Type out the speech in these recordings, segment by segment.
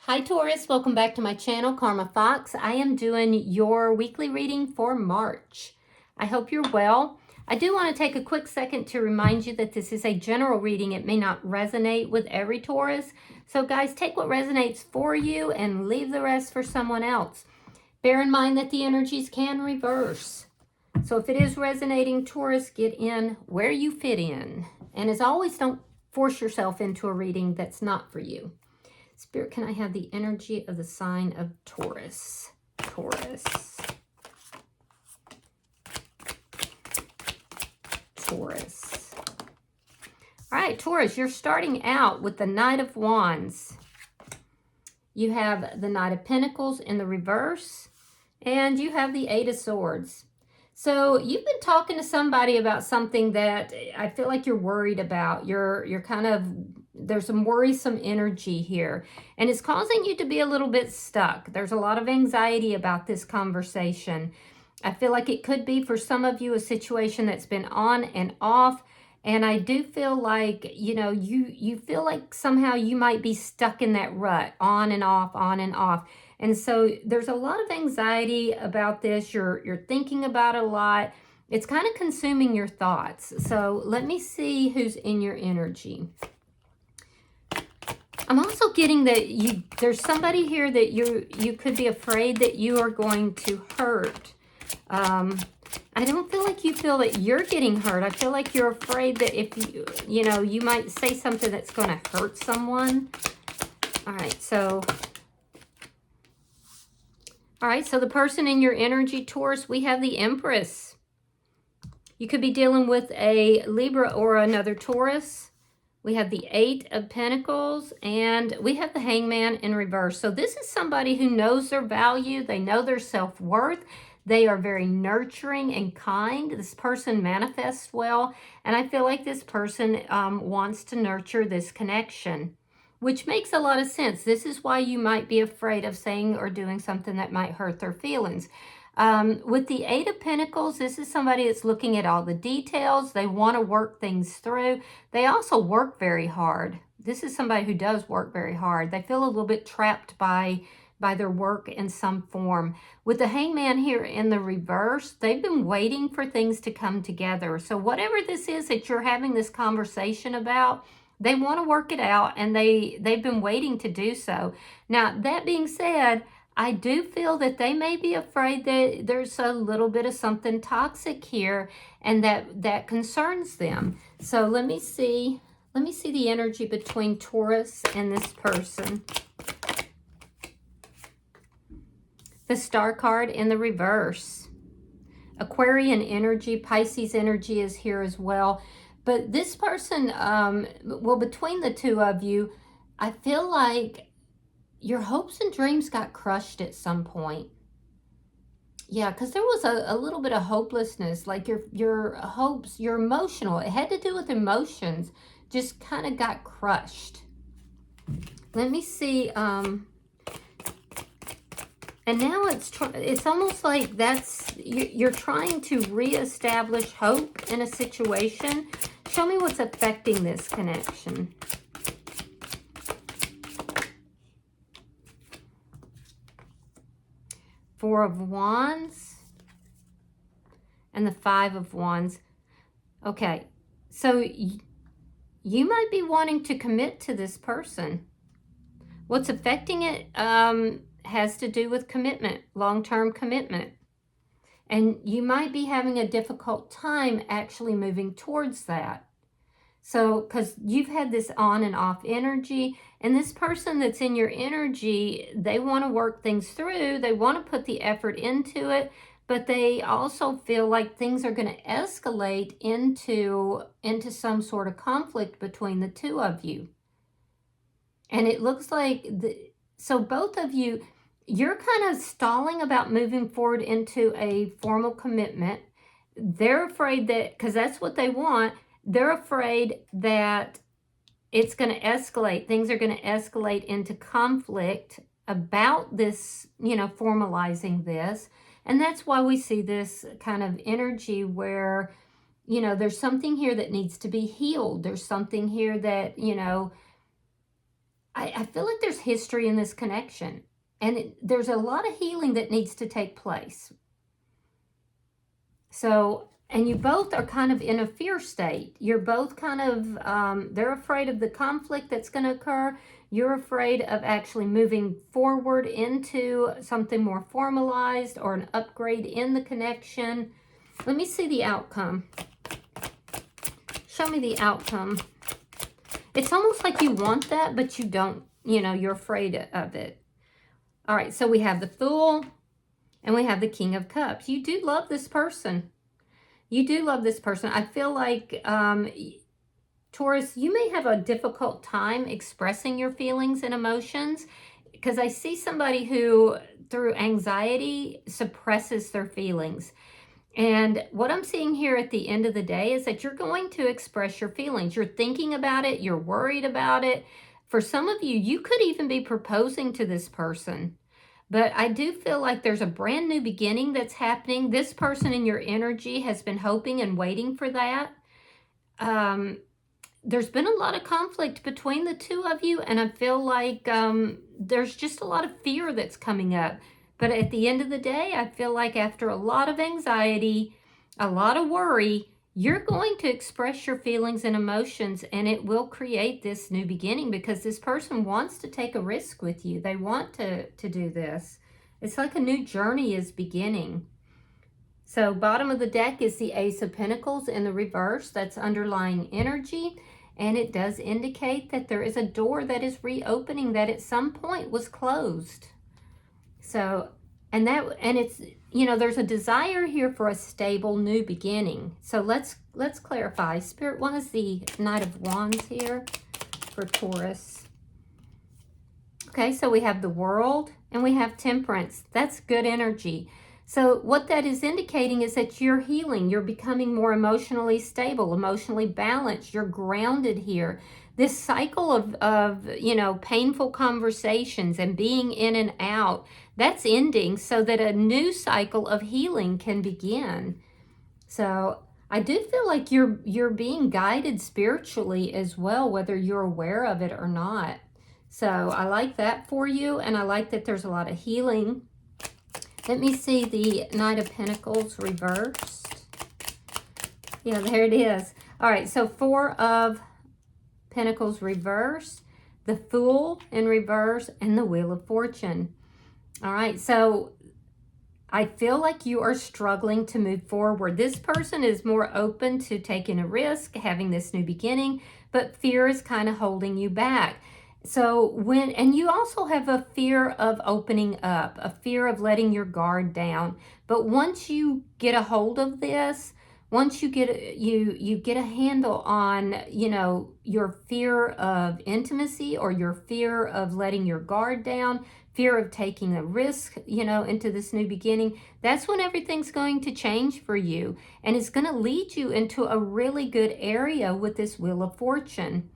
Hi Taurus, welcome back to my channel, Karma Fox. I am doing your weekly reading for March. I hope you're well. I do want to take a quick second to remind you that this is a general reading. It may not resonate with every Taurus. So guys, take what resonates for you and leave the rest for someone else. Bear in mind that the energies can reverse. So if it is resonating, Taurus, get in where you fit in. And as always, don't force yourself into a reading that's not for you. Spirit, can I have the energy of the sign of Taurus? Taurus. Taurus. All right, Taurus, you're starting out with the Knight of Wands. You have the Knight of Pentacles in the reverse, and you have the Eight of Swords. So you've been talking to somebody about something that I feel like you're worried about. You're kind of, there's some worrisome energy here, and it's causing you to be a little bit stuck. There's a lot of anxiety about this conversation. I feel like it could be for some of you a situation that's been on and off. And I do feel like, you feel like somehow you might be stuck in that rut, on and off, on and off. And so there's a lot of anxiety about this. You're thinking about it a lot. It's kind of consuming your thoughts. So let me see who's in your energy. I'm also getting that there's somebody here that you could be afraid that you are going to hurt. I don't feel like you feel that you're getting hurt. I feel like you're afraid that if you might say something that's going to hurt someone. All right, so the person in your energy, Taurus, we have the Empress. You could be dealing with a Libra or another Taurus. We have the Eight of Pentacles, and we have the Hangman in reverse. So this is somebody who knows their value. They know their self-worth. They are very nurturing and kind. This person manifests well, and I feel like this person wants to nurture this connection, which makes a lot of sense. This is why you might be afraid of saying or doing something that might hurt their feelings. With the Eight of Pentacles, this is somebody that's looking at all the details. They want to work things through. They also work very hard. This is somebody who does work very hard. They feel a little bit trapped by their work in some form. With the Hangman here in the reverse, they've been waiting for things to come together. So whatever this is that you're having this conversation about, they want to work it out, and they've been waiting to do so. Now, that being said, I do feel that they may be afraid that there's a little bit of something toxic here, and that concerns them. So let me see the energy between Taurus and this person. The Star card in the reverse. Aquarian energy, Pisces energy is here as well. But this person, between the two of you, I feel like your hopes and dreams got crushed at some point. Yeah, because there was a little bit of hopelessness, like your hopes, your emotional, it had to do with emotions, just kind of got crushed. Let me see, and now it's almost like you're trying to reestablish hope in a situation. Show me what's affecting this connection. Four of Wands and the Five of Wands. Okay, so you might be wanting to commit to this person. What's affecting it has to do with commitment, long-term commitment. And you might be having a difficult time actually moving towards that. So, because you've had this on and off energy, and this person that's in your energy, they want to work things through. They want to put the effort into it, but they also feel like things are going to escalate into some sort of conflict between the two of you. And it looks like, so both of you, you're kind of stalling about moving forward into a formal commitment. They're afraid that, because that's what they want, they're afraid that it's going to escalate. Things are going to escalate into conflict about this, formalizing this. And that's why we see this kind of energy where, there's something here that needs to be healed. There's something here that, I feel like there's history in this connection. And there's a lot of healing that needs to take place. So, and you both are kind of in a fear state. You're both kind of, they're afraid of the conflict that's going to occur. You're afraid of actually moving forward into something more formalized or an upgrade in the connection. Let me see the outcome. Show me the outcome. It's almost like you want that, but you don't, you know, you're afraid of it. All right, so we have the Fool and we have the King of Cups. You do love this person. You do love this person. I feel like, Taurus, you may have a difficult time expressing your feelings and emotions because I see somebody who, through anxiety, suppresses their feelings. And what I'm seeing here at the end of the day is that you're going to express your feelings. You're thinking about it. You're worried about it. For some of you, you could even be proposing to this person. But I do feel like there's a brand new beginning that's happening. This person in your energy has been hoping and waiting for that. There's been a lot of conflict between the two of you, and I feel like there's just a lot of fear that's coming up. But at the end of the day, I feel like after a lot of anxiety, a lot of worry, you're going to express your feelings and emotions, and it will create this new beginning because this person wants to take a risk with you. They want to do this. It's like a new journey is beginning. So bottom of the deck is the Ace of Pentacles in the reverse. That's underlying energy. And it does indicate that there is a door that is reopening that at some point was closed. So, and it's, you know, there's a desire here for a stable new beginning. So let's clarify. Spirit, what is the Knight of Wands here for Taurus? Okay, so we have the World and we have Temperance. That's good energy. So what that is indicating is that you're healing. You're becoming more emotionally stable, emotionally balanced. You're grounded here. This cycle of you know, painful conversations and being in and out, that's ending so that a new cycle of healing can begin. So I do feel like you're being guided spiritually as well, whether you're aware of it or not. So I like that for you, and I like that there's a lot of healing. Let me see the Knight of Pentacles reversed. Yeah, there it is. All right, so 4 of Pentacles reversed, the Fool in reverse, and the Wheel of Fortune. All right, so I feel like you are struggling to move forward. This person is more open to taking a risk, having this new beginning, but fear is kind of holding you back. So and you also have a fear of opening up, a fear of letting your guard down. But once you get a hold of this, once you get you get a handle on, you know, your fear of intimacy or your fear of letting your guard down, fear of taking a risk, you know, into this new beginning, that's when everything's going to change for you. And it's going to lead you into a really good area with this Wheel of Fortune.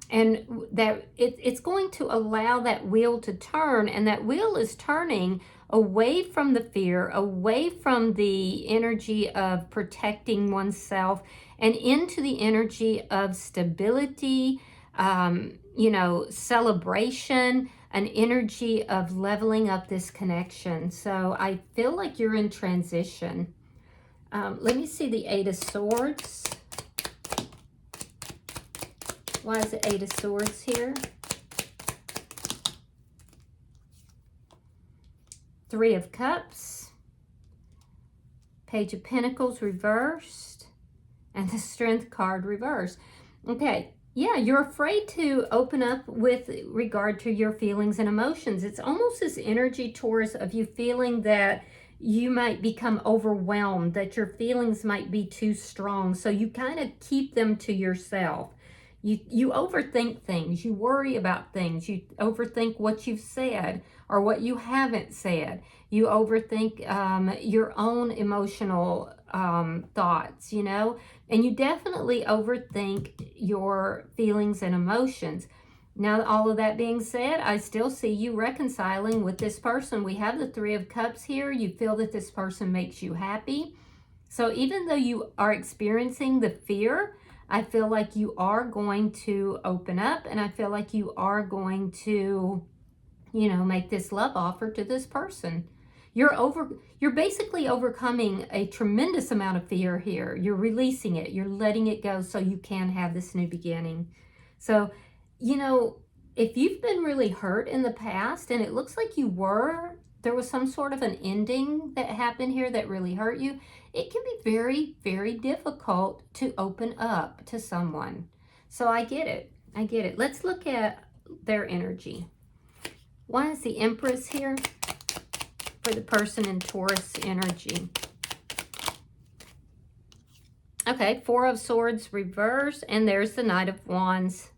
And that it's going to allow that wheel to turn, and that wheel is turning away from the fear, away from the energy of protecting oneself, and into the energy of stability, you know, celebration, an energy of leveling up this connection. So I feel like you're in transition. Let me see the 8 of Swords. Why is it 8 of Swords here? 3 of Cups. Page of Pentacles reversed. And the Strength card reversed. Okay, yeah, you're afraid to open up with regard to your feelings and emotions. It's almost this energy, Taurus, of you feeling that you might become overwhelmed, that your feelings might be too strong. So you kind of keep them to yourself. You overthink things, you worry about things, you overthink what you've said or what you haven't said. You overthink your own emotional thoughts, you know, and you definitely overthink your feelings and emotions. Now, all of that being said, I still see you reconciling with this person. We have the 3 of Cups here. You feel that this person makes you happy. So even though you are experiencing the fear, I feel like you are going to open up, and I feel like you are going to, you know, make this love offer to this person. You're basically overcoming a tremendous amount of fear here. You're releasing it. You're letting it go so you can have this new beginning. So, you know, if you've been really hurt in the past, and it looks like there was some sort of an ending that happened here that really hurt you, it can be very, very difficult to open up to someone. So I get it. I get it. Let's look at their energy. Why is the Empress here for the person in Taurus energy? Okay, Four of Swords reverse, and there's the Knight of Wands.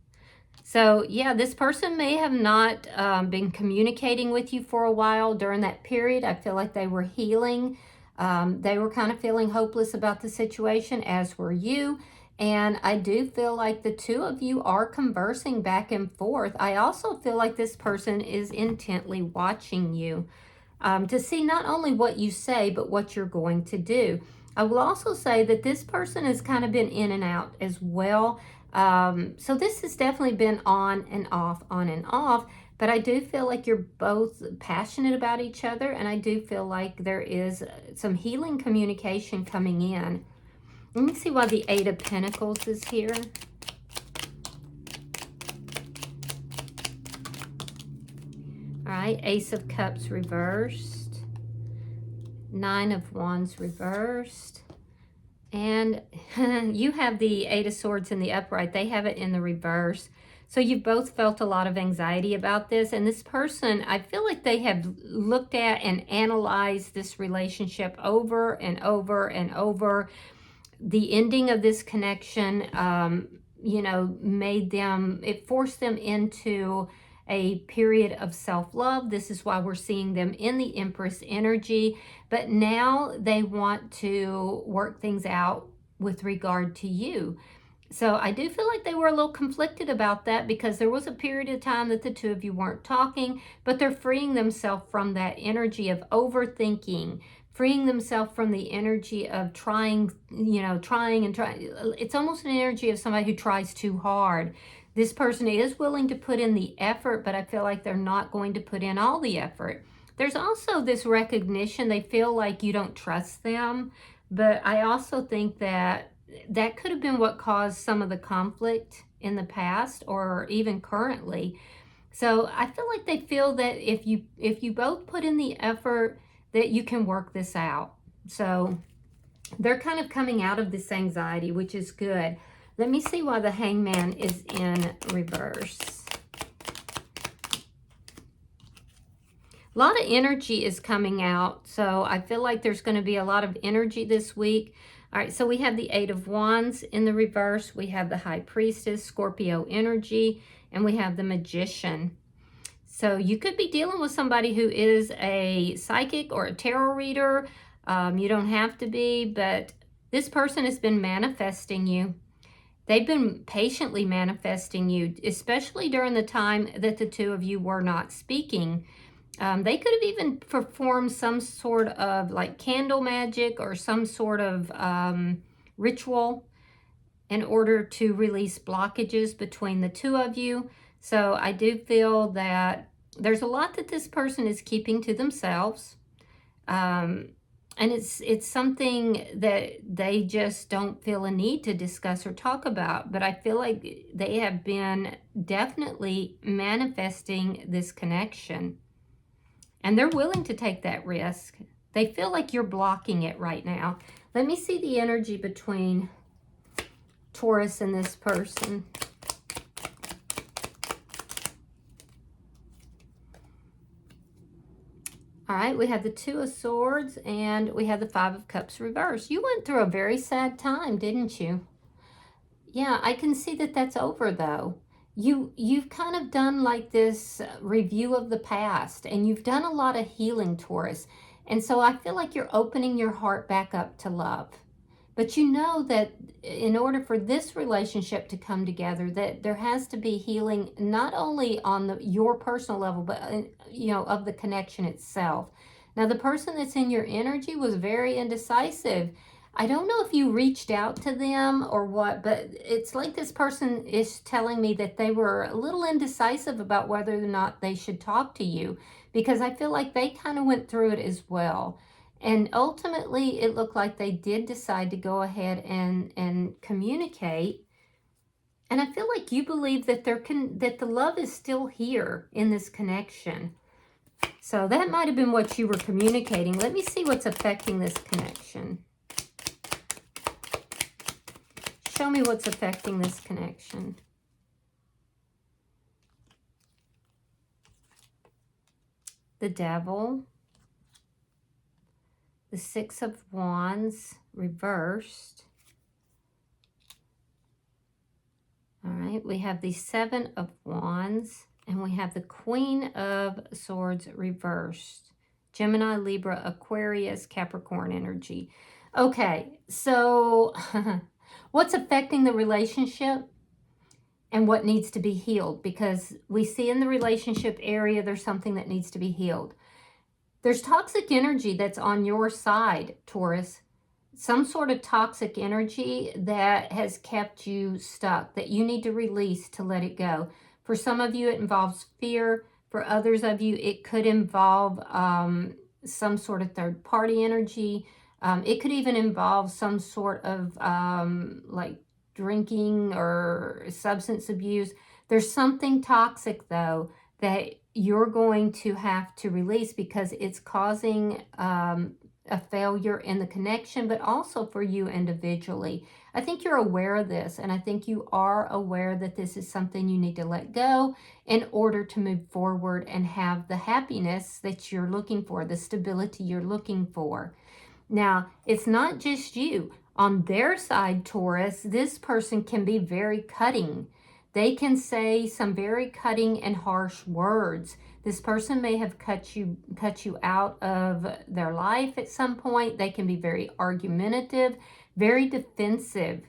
So yeah, this person may have not been communicating with you for a while during that period. I feel like they were healing. They were kind of feeling hopeless about the situation, as were you. And I do feel like the two of you are conversing back and forth. I also feel like this person is intently watching you to see not only what you say, but what you're going to do. I will also say that this person has kind of been in and out as well. So this has definitely been on and off, but I do feel like you're both passionate about each other, and I do feel like there is some healing communication coming in. Let me see why the Eight of Pentacles is here. All right, Ace of Cups reversed, Nine of Wands reversed, and you have the Eight of Swords in the upright. They have it in the reverse. So you both felt a lot of anxiety about this, and this person, I feel like they have looked at and analyzed this relationship over and over and over. The ending of this connection, you know, it forced them into a period of self-love. This is why we're seeing them in the Empress energy. But now they want to work things out with regard to you. So I do feel like they were a little conflicted about that, because there was a period of time that the two of you weren't talking, but they're freeing themselves from that energy of overthinking, freeing themselves from the energy of trying. It's almost an energy of somebody who tries too hard. This person is willing to put in the effort, but I feel like they're not going to put in all the effort. There's also this recognition. They feel like you don't trust them, but I also think that could have been what caused some of the conflict in the past or even currently. So I feel like they feel that if you both put in the effort, that you can work this out. So they're kind of coming out of this anxiety, which is good. Let me see why the Hangman is in reverse. A lot of energy is coming out, so I feel like there's going to be a lot of energy this week. All right, so we have the Eight of Wands in the reverse. We have the High Priestess, Scorpio energy, and we have the Magician. So you could be dealing with somebody who is a psychic or a tarot reader. You don't have to be, but this person has been manifesting you. They've been patiently manifesting you, especially during the time that the two of you were not speaking. They could have even performed some sort of like candle magic or some sort of ritual in order to release blockages between the two of you. So I do feel that there's a lot that this person is keeping to themselves. And it's something that they just don't feel a need to discuss or talk about. But I feel like they have been definitely manifesting this connection. And they're willing to take that risk. They feel like you're blocking it right now. Let me see the energy between Taurus and this person. All right, we have the Two of Swords and we have the Five of Cups reversed. You went through a very sad time, didn't you? Yeah, I can see that that's over though. You've kind of done like this review of the past, and you've done a lot of healing, Taurus. And so I feel like you're opening your heart back up to love. But you know that in order for this relationship to come together, that there has to be healing, not only on your personal level, but of the connection itself. Now, the person that's in your energy was very indecisive. I don't know if you reached out to them or what, but it's like this person is telling me that they were a little indecisive about whether or not they should talk to you, because I feel like they kind of went through it as well. And ultimately, it looked like they did decide to go ahead and communicate. And I feel like you believe that that the love is still here in this connection. So that might have been what you were communicating. Let me see what's affecting this connection. Show me what's affecting this connection. The Devil. The Six of Wands reversed. All right, we have the Seven of Wands, and we have the Queen of Swords reversed. Gemini, Libra, Aquarius, Capricorn energy. Okay, so what's affecting the relationship and what needs to be healed? Because we see in the relationship area, there's something that needs to be healed. There's toxic energy that's on your side, Taurus. Some sort of toxic energy that has kept you stuck, that you need to release to let it go. For some of you, it involves fear. For others of you, it could involve some sort of third-party energy. It could even involve some sort of like drinking or substance abuse. There's something toxic, though, that you're going to have to release because it's causing a failure in the connection, but also for you individually. I think you're aware of this, and I think you are aware that this is something you need to let go in order to move forward and have the happiness that you're looking for, the stability you're looking for. Now, it's not just you. On their side, Taurus, this person can be very cutting. They can say some very cutting and harsh words. This person may have cut you out of their life at some point. They can be very argumentative, very defensive,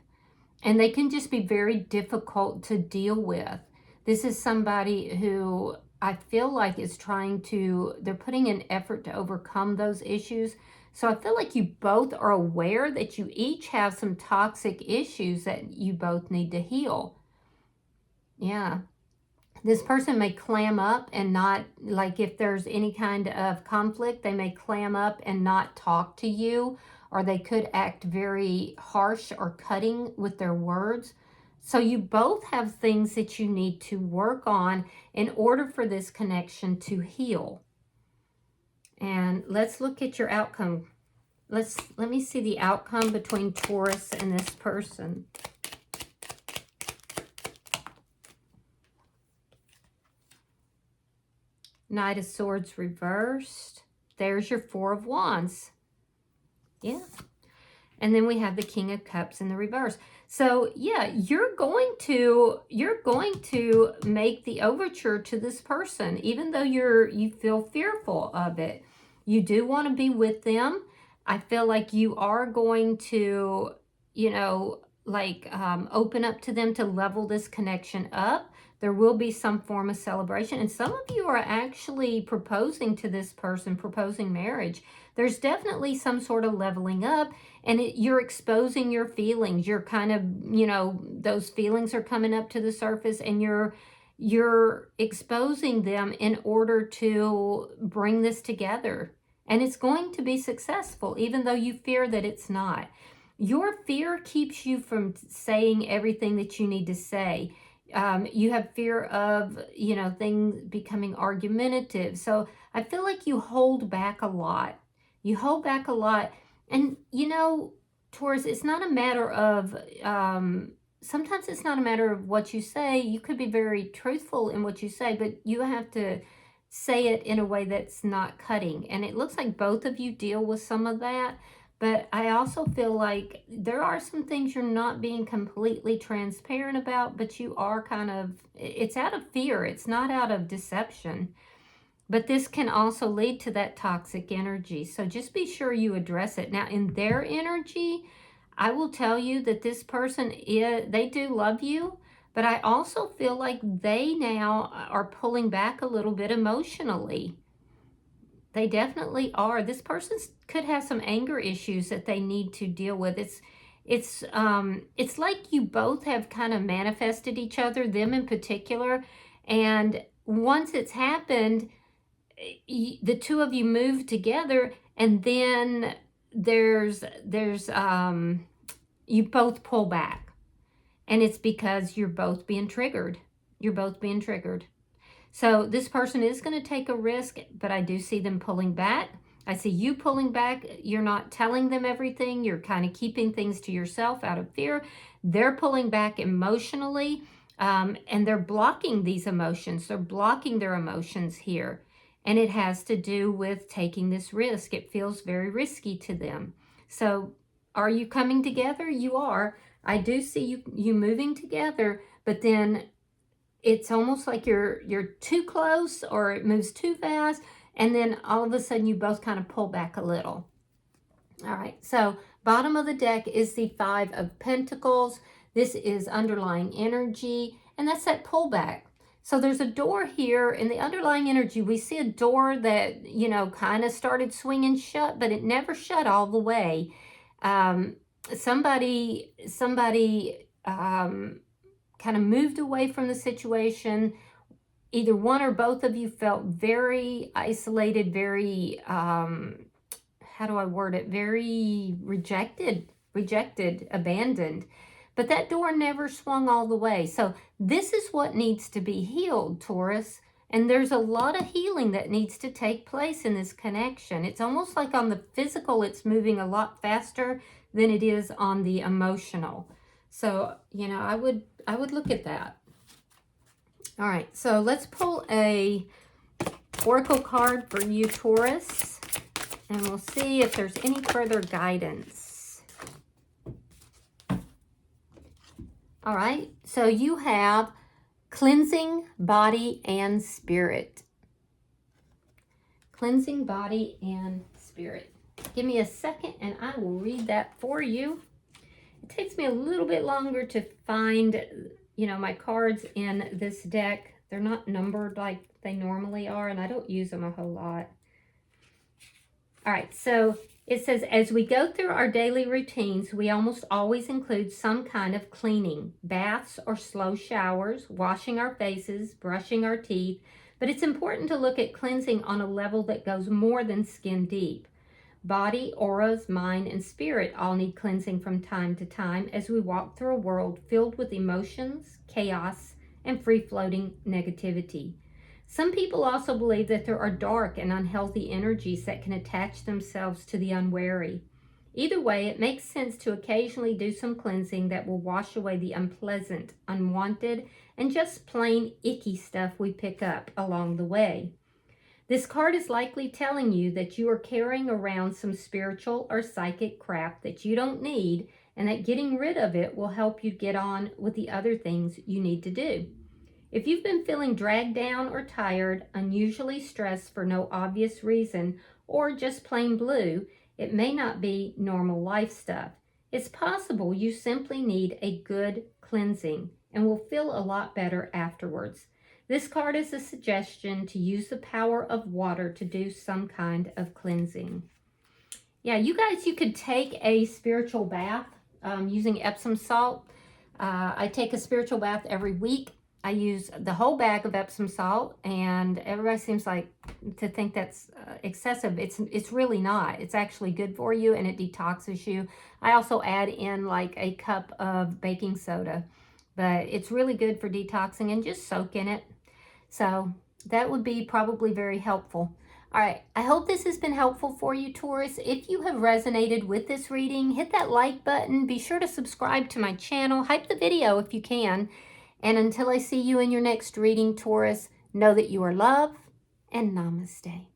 and they can just be very difficult to deal with. This is somebody who I feel like is they're putting an effort to overcome those issues. So I feel like you both are aware that you each have some toxic issues that you both need to heal. Yeah. This person may clam up and not, like if there's any kind of conflict, they may clam up and not talk to you, or they could act very harsh or cutting with their words. So you both have things that you need to work on in order for this connection to heal. And let's look at your outcome. Let me see the outcome between Taurus and this person. Knight of Swords reversed. There's your Four of Wands. Yeah. And then we have the King of Cups in the reverse. So yeah, you're going to make the overture to this person, even though you feel fearful of it. You do want to be with them. I feel like you are going to, open up to them to level this connection up. There will be some form of celebration. And some of you are actually proposing to this person, proposing marriage. There's definitely some sort of leveling up, and you're exposing your feelings. You're kind of, those feelings are coming up to the surface, and you're exposing them in order to bring this together. And it's going to be successful, even though you fear that it's not. Your fear keeps you from saying everything that you need to say. You have fear of, things becoming argumentative. So I feel like you hold back a lot. You hold back a lot. And, Taurus, it's not a matter of, sometimes it's not a matter of what you say. You could be very truthful in what you say, but you have to say it in a way that's not cutting. And it looks like both of you deal with some of that. But I also feel like there are some things you're not being completely transparent about, but you are it's out of fear. It's not out of deception. But this can also lead to that toxic energy. So just be sure you address it. Now, in their energy, I will tell you that this person, they do love you, but I also feel like they now are pulling back a little bit emotionally. They definitely are. This person could have some anger issues that they need to deal with. It's like you both have kind of manifested each other, them in particular, and once it's happened, the two of you move together, and then there's you both pull back, and it's because you're both being triggered. You're both being triggered. So this person is going to take a risk, but I do see them pulling back. I see you pulling back. You're not telling them everything. You're kind of keeping things to yourself out of fear. They're pulling back emotionally, and they're blocking these emotions. They're blocking their emotions here. And it has to do with taking this risk. It feels very risky to them. So are you coming together? You are. I do see you moving together, but then it's almost like you're too close, or it moves too fast, and then all of a sudden you both kind of pull back a little. All right, so bottom of the deck is the Five of Pentacles. This is underlying energy, and that's that pullback. So there's a door here in the underlying energy. We see a door that, you know, kind of started swinging shut, but it never shut all the way. Somebody kind of moved away from the situation. Either one or both of you felt very isolated, very, how do I word it? Very rejected, abandoned. But that door never swung all the way. So this is what needs to be healed, Taurus. And there's a lot of healing that needs to take place in this connection. It's almost like on the physical, it's moving a lot faster than it is on the emotional. So, you know, I would look at that. All right, so let's pull a oracle card for you, Taurus, and we'll see if there's any further guidance. All right, so you have cleansing body and spirit. Cleansing body and spirit. Give me a second and I will read that for you. It takes me a little bit longer to find, you know, my cards in this deck. They're not numbered like they normally are, and I don't use them a whole lot. All right, so it says, as we go through our daily routines, we almost always include some kind of cleaning, baths or slow showers, washing our faces, brushing our teeth, but it's important to look at cleansing on a level that goes more than skin deep. Body, auras, mind, and spirit all need cleansing from time to time as we walk through a world filled with emotions, chaos, and free-floating negativity. Some people also believe that there are dark and unhealthy energies that can attach themselves to the unwary. Either way, it makes sense to occasionally do some cleansing that will wash away the unpleasant, unwanted, and just plain icky stuff we pick up along the way. This card is likely telling you that you are carrying around some spiritual or psychic crap that you don't need, and that getting rid of it will help you get on with the other things you need to do. If you've been feeling dragged down or tired, unusually stressed for no obvious reason, or just plain blue, it may not be normal life stuff. It's possible you simply need a good cleansing and will feel a lot better afterwards. This card is a suggestion to use the power of water to do some kind of cleansing. Yeah, you guys, you could take a spiritual bath using Epsom salt. I take a spiritual bath every week. I use the whole bag of Epsom salt, and everybody seems like to think that's excessive. It's really not. It's actually good for you, and it detoxes you. I also add in like a cup of baking soda, but it's really good for detoxing, and just soak in it. So that would be probably very helpful. All right, I hope this has been helpful for you, Taurus. If you have resonated with this reading, hit that like button. Be sure to subscribe to my channel. Hype the video if you can. And until I see you in your next reading, Taurus, know that you are loved, and namaste.